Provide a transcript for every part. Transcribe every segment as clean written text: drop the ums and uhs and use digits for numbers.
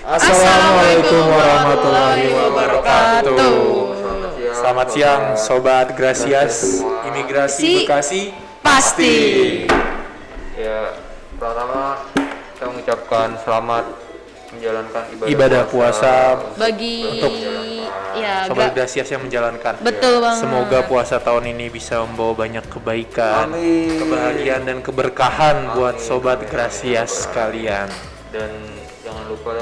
Assalamualaikum warahmatullahi wabarakatuh. Selamat siang, Sobat Gracias, Imigrasi Bekasi Pasti. Ya, pertama saya mengucapkan selamat menjalankan ibadah puasa Bagi Sobat Gracias yang menjalankan. Betul banget. Semoga puasa tahun ini bisa membawa banyak kebaikan, Amin. kebahagiaan dan keberkahan buat Sobat Gracias sekalian. Dan jangan lupa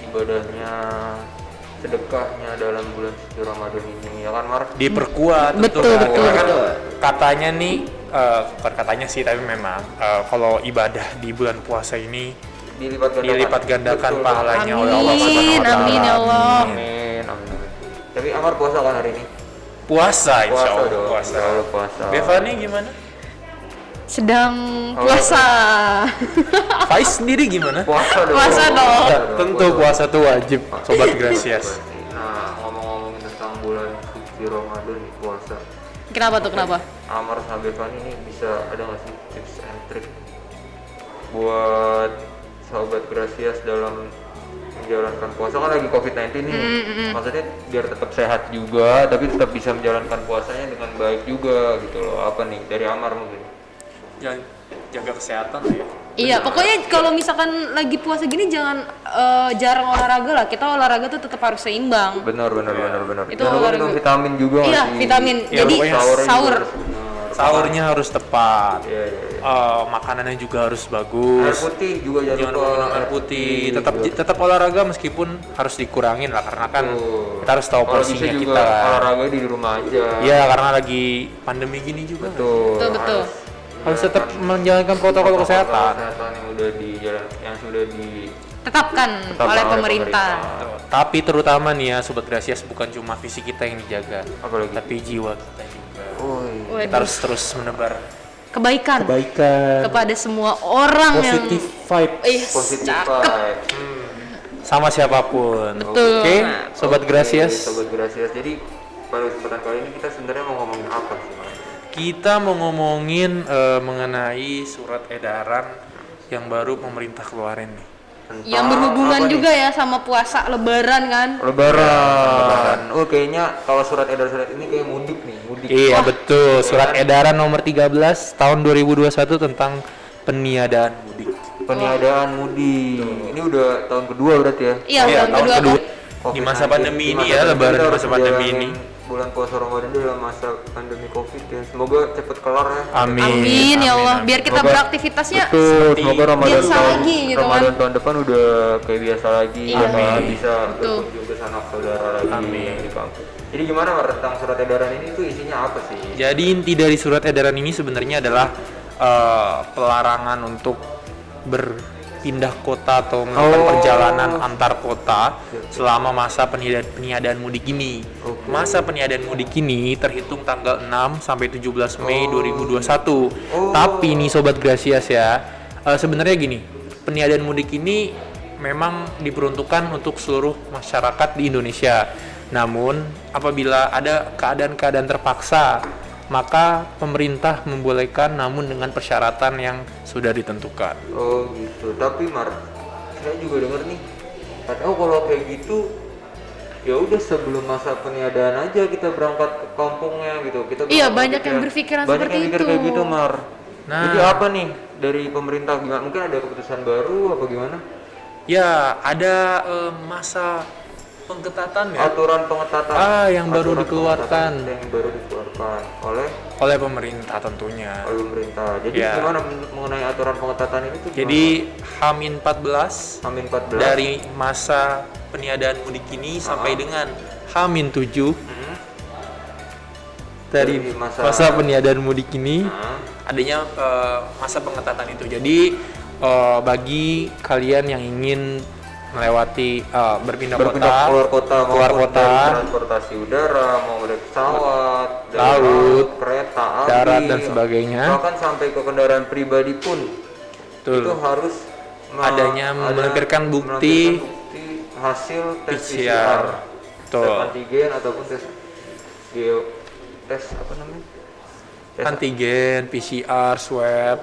ibadahnya, sedekahnya dalam bulan suci Ramadan ini, ya kan Mar? Diperkuat, Betul, kan? betul, Karena kan betul. katanya nih, bukan katanya sih, tapi memang kalau ibadah di bulan puasa ini dilipat gandakan Betul. pahalanya oleh Allah Amin, Subhanahu wa Ta'ala. amin ya Allah. Amin, amin. Tapi Amar puasa kan hari ini? Puasa, insya Allah dong, puasa. insya Allah puasa. Devani gimana? Sedang puasa. Faiz sendiri gimana? Puasa dong. Puasa dong. Tentu puasa tuh wajib, Sobat Gracias. Nah, ngomong-ngomongin tentang bulan suci Ramadan nih, puasa. Kenapa tuh, kenapa? Amar sama Devani ini bisa ada nggak sih tips and trick buat Sobat Gracias dalam menjalankan puasa? Kan lagi COVID-19 nih, maksudnya biar tetap sehat juga, tapi tetap bisa menjalankan puasanya dengan baik juga gitu loh. Apa nih dari Amar mungkin? Ya, jaga kesehatan lah ya. Iya, pokoknya kalau misalkan lagi puasa gini jangan jarang olahraga lah. Kita olahraga tuh tetap harus seimbang. Benar. Itu Jangan lupa olahraga. minum vitamin juga nggak Iya, sih? vitamin. Ya, Jadi pokoknya Sahurnya juga sahur. harus benar. Sahurnya harus tepat. Iya. Makanannya juga harus Air bagus. putih juga Jangan lupa minum air putih. Tetap olahraga meskipun harus dikurangin lah, karena kan Tuh. kita harus tahu Kalau bisa porsinya juga kita. olahraga di rumah aja. Iya, karena lagi pandemi gini juga. Betul. Harus tetap menjalankan protokol kesehatan. Yang sudah di Tetapkan oleh pemerintah. Tapi terutama nih ya, Sobat Gracias, bukan cuma fisik kita yang dijaga, Apalagi? tapi jiwa kita juga. Woi. Kita harus terus menebar Kebaikan kebaikan, kepada semua orang positive yang vibe Positif cakep. vibe. sama siapapun. Betul. Oke, Sobat Oke, Gracias. Sobat Gracias. Jadi pada kesempatan kali ini kita sebenarnya mau ngomongin apa sih, Mas? Kita mau ngomongin mengenai surat edaran yang baru pemerintah keluarin nih. Yang berhubungan juga ya sama puasa Lebaran kan. Lebaran. Oh, kayaknya kalau surat edaran ini kayak mudik nih, mudik. Iya, betul. Surat edaran nomor 13 tahun 2021 tentang peniadaan mudik. Peniadaan mudik. Ini udah tahun kedua berarti ya? Iya, Iya, tahun tahun kedua. kedua. COVID-19. Di masa pandemi Di ini masa ya, pandemi Lebaran kita di harus masa pandemi ini. menjalani bulan puasa Ramadan dalam masa pandemi Covid ya. Semoga cepet kelar ya. Amin. Amin ya Allah, amin. biar kita Semoga- beraktivitasnya Betul, semoga Ramadan biasa lagi gitu kan. Ramadan tahun depan udah kayak biasa lagi, Iya. Kita bisa Betul. berkunjung ke sanak saudara lagi Amin. yang di kampung. Jadi gimana Mar, tentang surat edaran ini tuh isinya apa sih? Jadi inti dari surat edaran ini sebenarnya adalah pelarangan untuk berpindah kota atau melakukan perjalanan antar kota selama masa peniadaan mudik ini. Oke. Masa peniadaan mudik ini terhitung tanggal 6 sampai 17 Mei 2021. Tapi nih Sobat Gracias ya, sebenarnya gini, peniadaan mudik ini memang diperuntukkan untuk seluruh masyarakat di Indonesia. Namun apabila ada keadaan-keadaan terpaksa, maka pemerintah membolehkan, namun dengan persyaratan yang sudah ditentukan. Oh gitu. Tapi Mar, saya juga denger nih, katanya kalau kayak gitu ya udah sebelum masa peniadaan aja kita berangkat ke kampungnya gitu. Kita Iya, berangkat banyak gitu yang ya. berpikiran Banyak seperti yang mikir itu. kayak gitu Mar. Nah. Jadi apa nih dari pemerintah, gimana? Mungkin ada keputusan baru apa gimana? Ya, ada masa pengetatan ya Aturan pengetatan. yang baru Aturan dikeluarkan. pengetatan yang baru dikeluarkan oleh pemerintah tentunya. oleh pemerintah. Jadi Ya. gimana mengenai aturan pengetatan ini tuh? Jadi H-14 Amin 14 dari masa peniadaan mudik ini sampai dengan H-7 dari masa peniadaan mudik ini adanya masa pengetatan itu. Jadi bagi kalian yang ingin melewati berpindah kota, keluar kota, keluar maupun kota, dari transportasi udara, mau dari pesawat, dari laut, kereta api, darat dan sebagainya. bahkan sampai ke kendaraan pribadi pun Betul. itu harus Adanya melampirkan bukti hasil tes PCR. PCR, Betul. tes antigen ataupun tes apa namanya? Tes Antigen, PCR, swab.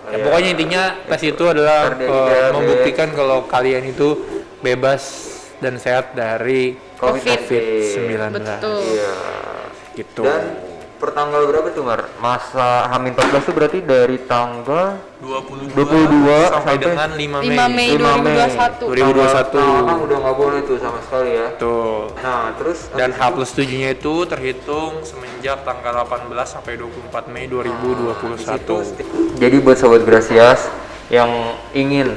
Ya, Iya. pokoknya intinya tes itu adalah RDID, membuktikan kalau kalian itu bebas dan sehat dari COVID-19. Betul. Iya. gitu. Dan per tanggal berapa tuh Mar? Masa H-14 tuh berarti dari tanggal 22 sampai sampai dengan 5 5 Mei 5 Mei 2021. 2021. Nah, udah nggak boleh tuh sama sekali ya. Tuh. Nah, terus Dan habis H+7-nya itu terhitung semenjak tanggal 18 sampai 24 Mei 2021. jadi buat sobat Gracias yang ingin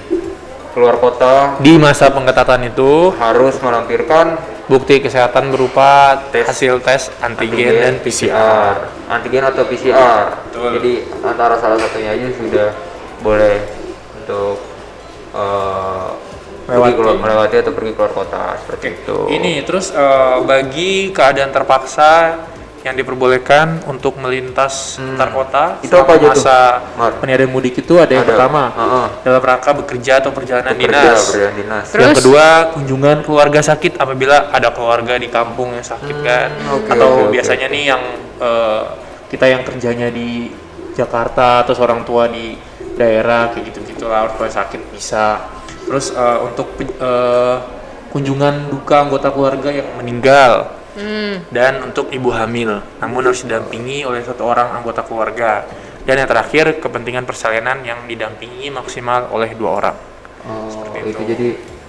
keluar kota Di masa pengetatan itu, harus melampirkan bukti kesehatan berupa Tes. hasil tes antigen dan PCR. antigen atau PCR. Betul. Jadi antara salah satunya aja sudah boleh untuk melewati atau pergi keluar kota seperti itu. Ini terus bagi keadaan terpaksa yang diperbolehkan untuk melintas antar kota Itu selama apa aja tuh, masa Mar? peniadaan mudik itu ada yang Ada. pertama Heeh. dalam rangka bekerja atau perjalanan Bekerja, dinas. perjalanan dinas. Terus? Yang kedua kunjungan keluarga sakit apabila ada keluarga di kampung yang sakit kan, oke, atau oke, oke. biasanya nih yang kita yang kerjanya di Jakarta atau seorang tua di daerah kayak gitu-gitu lah, kalau sakit bisa. Terus untuk kunjungan duka anggota keluarga yang meninggal. Dan untuk ibu hamil, namun harus didampingi oleh satu orang anggota keluarga. Dan yang terakhir, kepentingan persalinan yang didampingi maksimal oleh 2 orang. Oh, Seperti itu itu. jadi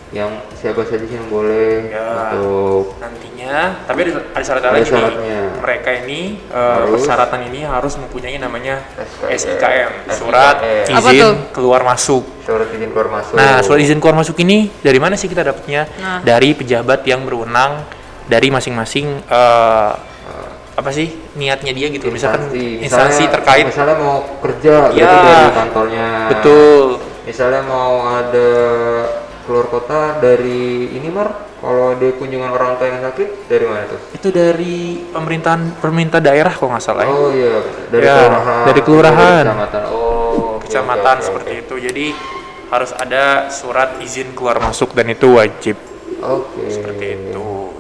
yang siapa saja sih yang boleh Ya. untuk Nantinya, tapi ada syarat Ada lagi nih. syaratnya. Mereka ini Harus. persyaratan ini harus mempunyai namanya SIKM. SIKM, surat SIKM. Apa izin tuh? keluar masuk. surat izin keluar masuk. Nah, surat izin keluar masuk ini dari mana sih kita dapatnya? Nah. Dari pejabat yang berwenang dari masing-masing apa sih niatnya dia gitu. Misalkan instansi Misalnya- terkait. misalnya mau kerja berarti Ya. dari kantornya. Betul. Misalnya mau ada keluar kota dari ini Mar, kalau ada kunjungan orang tua yang sakit dari mana tuh? Itu dari pemerintah daerah kalau nggak salah ya. Oh iya, dari Ya, kelurahan. dari kelurahan. Dari kecamatan. Oh, oke, Kecamatan oke, oke, seperti oke. itu. Jadi harus ada surat izin keluar masuk dan itu wajib. Oke. Seperti itu.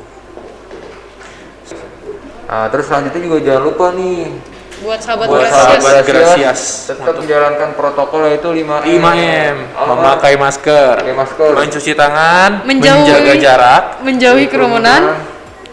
Nah, terus selanjutnya juga jangan lupa nih Buat sahabat Buat Gracias. sahabat Gracias. tetap Untuk menjalankan protokol yaitu 5M. 5M, Apa? memakai masker, Pakai masker. mencuci tangan, Menjauhi- menjaga jarak, Menjauhi kerumunan.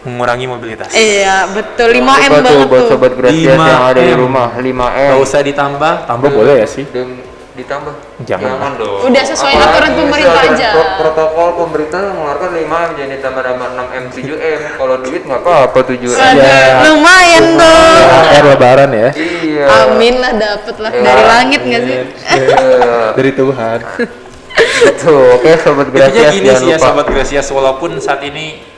mengurangi mobilitas. Iya, betul. 5M Lupa tuh banget buat tuh. sobat Gracias yang ada di 5M. rumah, 5M. Nggak usah ditambah, tambah boleh ya sih? Dan ditambah. Jangan. dong. Udah sesuai Apalagi aturan pemerintah sesuai aja. Protokol pemerintah mengeluarkan 5M, jangan ditambah-tambah 6M, 7M. Kalau duit nggak apa-apa 7M. Aduh, lumayan tuh. Air lebaran ya. Iya. Amin lah, dapet lah Ya, dari langit nggak sih? Iya. Dari Tuhan. Betul. Oke, sobat Intinya Gracias gini jangan sih ya lupa. sahabat Gracias, walaupun saat ini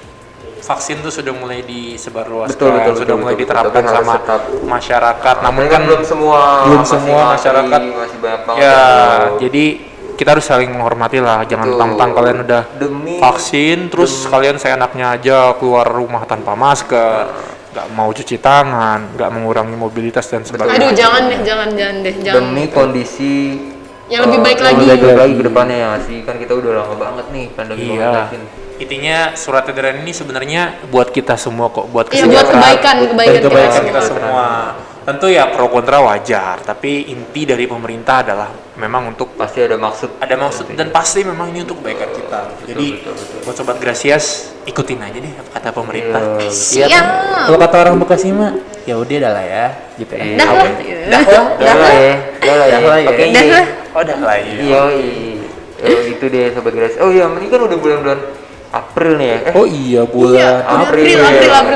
vaksin tuh sudah mulai disebarluaskan, Betul, betul, sudah betul, mulai betul. diterapkan Tapi harus sama tetap. masyarakat, namun Tapi kan belum semua semua masih masyarakat masih banyak banget ya, yang belum. jadi kita harus saling menghormati lah, jangan Betul. tantang kalian udah Demi- vaksin terus kalian seenaknya aja keluar rumah tanpa masker, nggak mau cuci tangan, nggak mengurangi mobilitas dan sebagainya. Aduh, jangan deh, jangan deh, jangan. demi kondisi Yang lebih baik yang lagi. lebih baik lagi ke depannya ya sih, kan kita udah lama banget nih pandemi Iya. COVID-19. Intinya surat edaran ini sebenarnya buat kita semua kok, buat Iya, buat kesejahteraan, kebaikan kebaikan kita kita semua. semua. Tentu ya pro kontra wajar, tapi inti dari pemerintah adalah memang untuk Pasti ada maksud. dan pasti memang ini untuk kebaikan kita. Jadi betul, betul. buat sobat Gracias ikutin aja deh apa kata pemerintah. Iya, Siap. Kalau kata orang Bekasi mah ya udah dah lah ya gitu ya. Dah lah. Dah lah ya. Dah lah ya. Pakai Dah ini. lah. Oh dah lah ya. Iya, itu deh sobat Gracias. Oh iya, ini kan udah bulan-bulan April nih ya. Oh iya bulan April,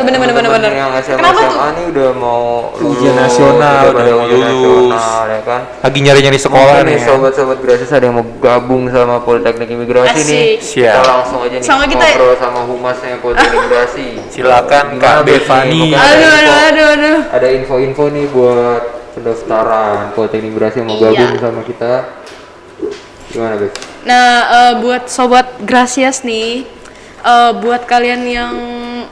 bener. Temen-temen yang SMA, Kenapa tuh? SMA nih udah mau Ujian lulus, nasional, udah pada udah mau ujian lulus. nasional, ya kan. lagi nyari-nyari sekolah Mungkin nih. nih sobat-sobat Gracias ada yang mau gabung sama Politeknik Imigrasi nih. Asik. Siap. Kita langsung aja nih Sama kita- ngobrol sama humasnya Politeknik Imigrasi. Silakan Gimana, Kak Bes, nih? Bevani. Mungkin ada Aduh. Ada info-info nih buat pendaftaran Politeknik Imigrasi yang mau Iya. gabung sama kita. Gimana, Bes? Nah, buat sobat Gracias nih, buat kalian yang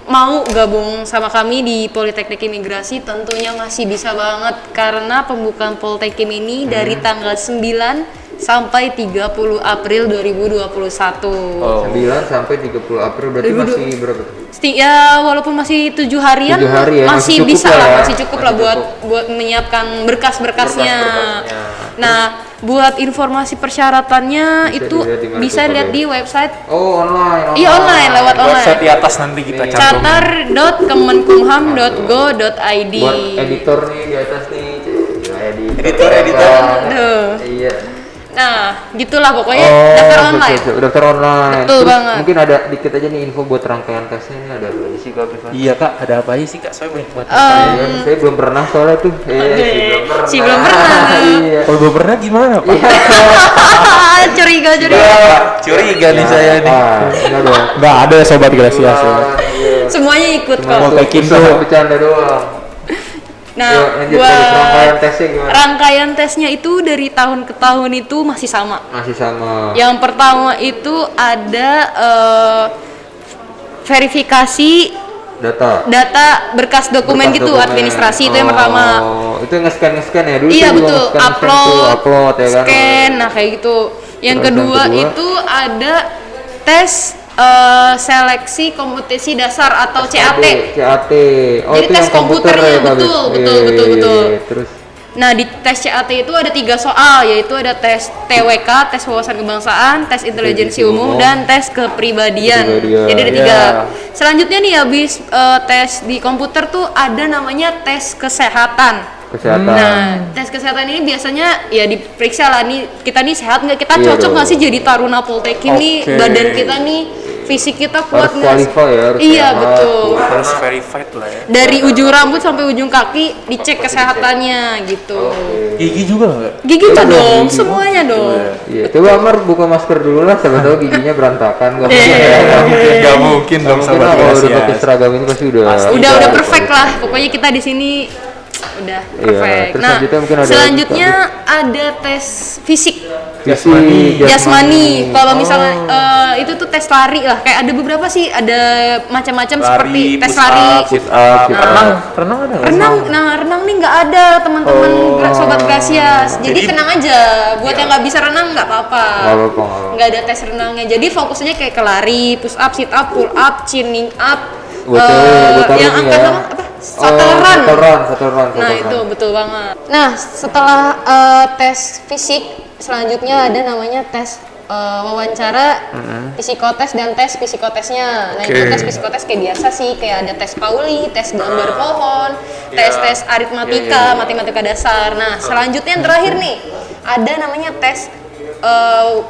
mau gabung sama kami di Politeknik Imigrasi tentunya masih bisa banget karena pembukaan Poltekim ini dari tanggal 9 sampai 30 April 2021. Oh. 9 sampai 30 April berarti masih berapa tuh? Ya walaupun masih 7 harian, 7 hari ya, masih masih cukup bisa lah lah, ya. masih cukup Masih lah buat cukup. buat menyiapkan berkas-berkasnya. Berkas-berkasnya. Nah, buat informasi persyaratannya Bisa itu dilihat di mana bisa tuh, lihat Pak, di website. Oh, online. Iya online, lewat Website di online. atas nanti kita Nih. cantumin. Catar.kemenkumham.go.id. Buat editor nih di atas nih. Gila, Editor. Aduh. Iya. Nah, gitulah pokoknya daftar online. Daftar online. Betul Terus banget. mungkin ada dikit aja nih info buat rangkaian tesnya nih, ada apa aja sih Kak Privan? Iya kak, ada apa aja sih kak? Soalnya banyak banget. Iya, saya belum pernah soalnya tuh. Si belum pernah. Iya. Kalau belum pernah gimana pak? Curiga. Curiga nih saya nih. Enggak dong. Nggak ada sobat Gracias ya. Iya. Semuanya ikut Cuma kok. Tekin usaha tuh. bercanda doang. Nah, Yuk, lanjut lagi. Rangkaian tesnya gimana? rangkaian tesnya itu dari tahun ke tahun itu masih sama. Masih sama. Yang pertama itu ada verifikasi data berkas dokumen Berkas gitu, dokumen. administrasi itu yang pertama. Oh, itu nge-scan ya dulu. Iya saya juga betul, nge-scan tuh, upload ya kan. scan, nah kayak gitu. Yang Terus kedua, yang kedua? itu ada tes seleksi kompetensi dasar atau CAT. CAT. Oh, Jadi itu tes yang komputer komputernya, ya, Kak, Bis? betul. Iya. Terus Nah di tes CAT itu ada 3 soal, yaitu ada tes TWK, tes wawasan kebangsaan, tes intelijensi umum, dan tes kepribadian. Kepribadian. Jadi ada 3. Iya. Selanjutnya nih habis tes di komputer tuh ada namanya tes kesehatan. kesehatan. Nah, tes kesehatan ini biasanya ya diperiksa lah nih kita nih sehat nggak, kita Iya cocok nggak dong. sih jadi taruna Poltek ini, Oke. badan kita nih, fisik kita kuat Harus nggak sih? qualify ya, harus Iya sehat. betul. Harus verified lah ya. Dari ujung rambut sampai ujung kaki dicek kesehatannya gitu. Gigi juga nggak? Gigi Coba mah dong, dong, gigi. semuanya dong. Iya, coba Amar buka masker dulu lah, siapa tahu giginya berantakan. Gak Iya. mungkin ya, nggak mungkin. Nggak mungkin dong Mungkin sobat lah, kalau udah Gracias. pakai seragam ini pasti udah. Udah perfect lah. Pokoknya kita di sini udah Iya, perfect. terus Nah, selanjutnya mungkin ada selanjutnya ada tes fisik. Fisik, Jasmani. Kalau misalnya itu tuh tes lari lah. Kayak ada beberapa sih, ada macam-macam seperti tes lari. sit up, Renang ada nggak? Renang nih nggak ada teman-teman sobat Gracias. Jadi tenang aja. Buat yang nggak bisa renang nggak apa-apa. Nggak apa-apa. Nggak ada tes renangnya. Jadi fokusnya kayak ke lari, push up, sit up, pull up, chinning up. Buat cewek, Yang buat angkat ya. apa? Shuttle run. Shuttle run. Nah itu betul banget. Nah setelah tes fisik, selanjutnya ada namanya tes wawancara, psikotes dan tes psikotesnya. Nah itu Oke. tes psikotes kayak biasa sih, kayak ada tes Pauli, tes gambar pohon, tes aritmatika, matematika dasar. Nah selanjutnya yang terakhir nih, ada namanya tes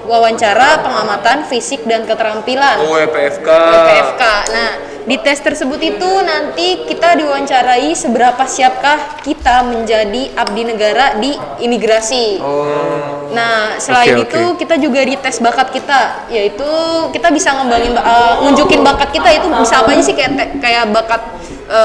wawancara, pengamatan, fisik dan keterampilan. WPFK. WPFK. Nah, di tes tersebut itu nanti kita diwawancarai seberapa siapkah kita menjadi abdi negara di imigrasi. Nah, selain Oke, itu kita juga dites bakat kita, yaitu kita bisa ngembangin, nunjukin bakat kita itu bisa apa aja sih, kayak bakat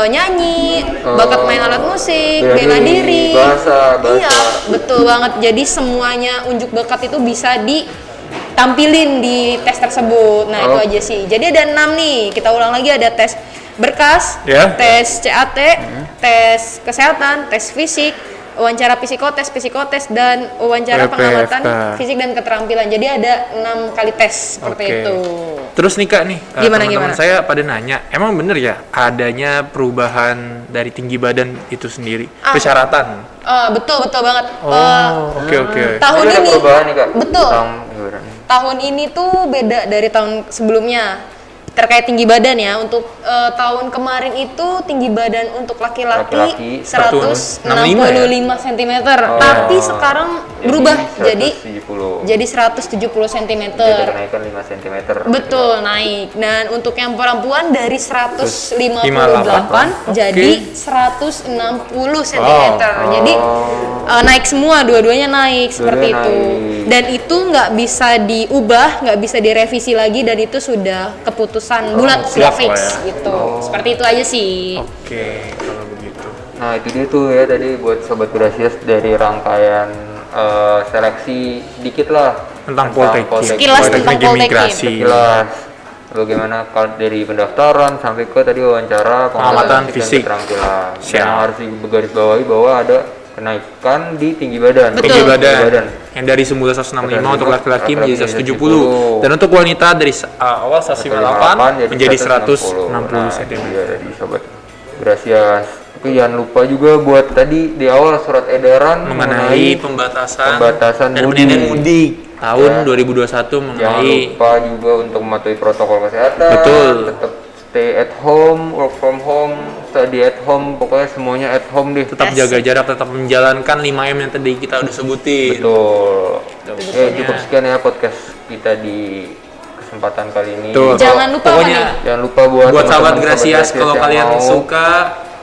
nyanyi, bakat main alat musik, bela diri. bahasa. Iya, betul banget. Jadi semuanya unjuk bakat itu bisa ditampilin di tes tersebut. Nah, itu aja sih. Jadi ada 6 nih. Kita ulang lagi, ada tes berkas, Ya. tes CAT, tes kesehatan, tes fisik, wawancara psikotes dan wawancara WPFK. pengamatan fisik dan keterampilan. Jadi ada 6 kali tes seperti Oke. itu. Terus nih kak nih, Gimana, teman-teman gimana? saya pada nanya, emang bener ya adanya perubahan dari tinggi badan itu sendiri, persyaratan? Betul banget. Oke. Tahun Ada ini perubahan nih Kak. betul. Gimana nih? Tahun ini tuh beda dari tahun sebelumnya terkait tinggi badan ya. Untuk tahun kemarin itu tinggi badan untuk laki-laki 165 cm, tapi sekarang berubah jadi 170 cm. Ada kenaikan 5 cm. Betul, naik. Dan untuk yang perempuan dari 158 Oke. jadi 160 cm. Jadi naik semua, dua-duanya naik seperti Dua-duanya itu. naik. Dan itu nggak bisa diubah, nggak bisa direvisi lagi, dan itu sudah keputusan bulat, sudah siap fix lah ya. gitu. Seperti itu aja sih. Oke, kalau begitu. Nah itu dia tuh ya tadi buat sobat Gracias dari rangkaian seleksi dikit lah Tentang Poltek. Sekilas tentang Poltek. Sekilas bagaimana dari pendaftaran sampai ke tadi wawancara, Pengamatan dan fisik. keterampilan. Dan Siap. yang harus digarisbawahi bahwa ada kenaikan di tinggi badan. Betul. Tinggi badan. Yang dari semula 165 untuk laki-laki menjadi 170. Dan untuk wanita dari awal 158 menjadi 160 cm. Iya, dari sobat Gracias. Oke, jangan lupa juga buat tadi di awal surat edaran mengenai pembatasan dan mudik. pendidikan mudik tahun Ya. 2021 Jangan mengenai lupa juga untuk mematuhi protokol kesehatan. Betul. Tetap stay at home, work from home, study at home, pokoknya semuanya at home deh. tetap jaga jarak, tetap menjalankan 5M yang tadi kita udah sebutin. Betul. Betul. Ya, cukup sekian ya podcast kita di kesempatan kali ini. Tuh, Jangan lupa apa pokoknya nih? Jangan lupa buat sahabat teman-teman Grasias kalau yang kalian mau suka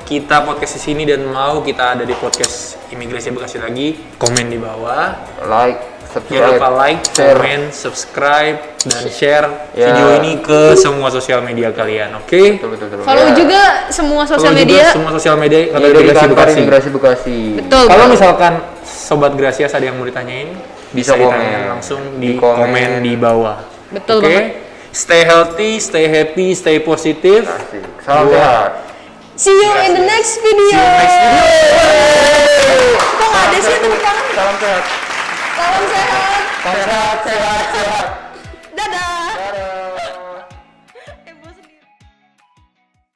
kita podcast di sini dan mau kita ada di podcast Imigrasi Bekasi lagi, komen di bawah. like, Jangan subscribe, lupa like, share. komen, subscribe, dan share Ya. video ini ke semua sosial media kalian, oke? Betul. Follow Ya. juga semua sosial Follow juga media. semua sosial media Iya, Kata dari Imigrasi kantor Bekasi. Imigrasi Bekasi. Betul. Kalau misalkan Sobat Grasias ada yang mau ditanyain, Bisa ditanyain komen. langsung Di di komen. komen di bawah. Betul Oke? banget. Stay healthy, stay happy, stay positif. Asik. Salam Gua- sehat. See you in the next video. See you next video. Kok nggak ada sih tepuk tangan? Salam sehat. Salam sehat. Sehat.